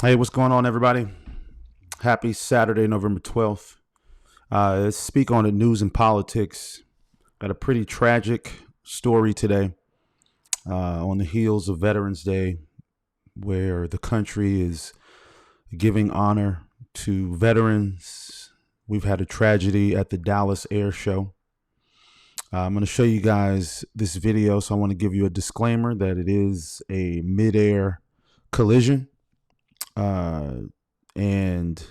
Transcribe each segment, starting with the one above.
Hey, what's going on, everybody? Happy Saturday, November 12th. Let's speak on the news and politics. Got a pretty tragic story today on the heels of Veterans Day, where the country is giving honor to veterans. We've had a tragedy at the Dallas Airshow. I'm going to show you guys this video, so I want to give you a disclaimer that it is a mid-air collision. And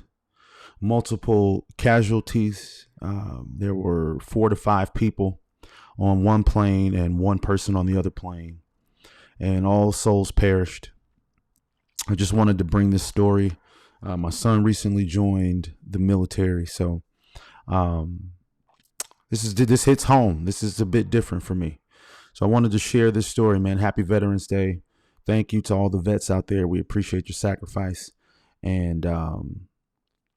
multiple casualties. There were 4 to 5 people on one plane and one person on the other plane, and all souls perished. I just wanted to bring this story. My son recently joined the military, so this hits home. This is a bit different for me. So I wanted to share this story, man. Happy Veterans Day. Thank you to all the vets out there. We appreciate your sacrifice. And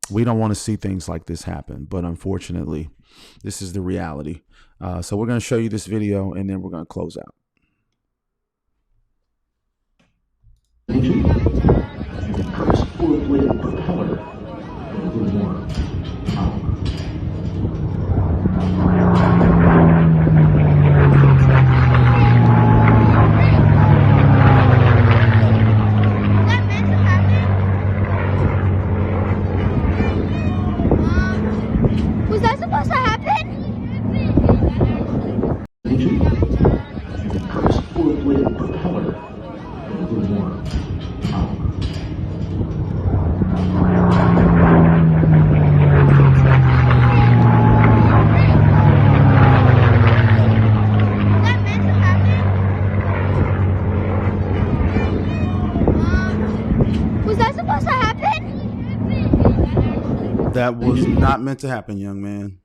we don't want to see things like this happen, but unfortunately, this is the reality. So we're going to show you this video, and then we're going to close out. The first four-bladed propeller with more power. Was that supposed to happen? The first four-bladed propeller with more power. Was that supposed to happen? That was not meant to happen, young man.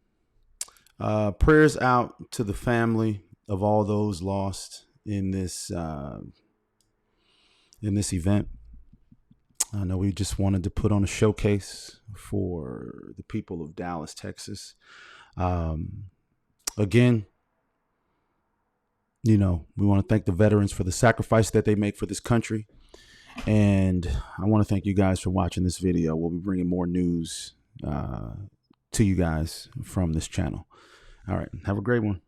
Prayers out to the family of all those lost in this event. I know we just wanted to put on a showcase for the people of Dallas, Texas. Again, we want to thank the veterans for the sacrifice that they make for this country. And I want to thank you guys for watching this video. We'll be bringing more news to you guys from this channel. All right. Have a great one.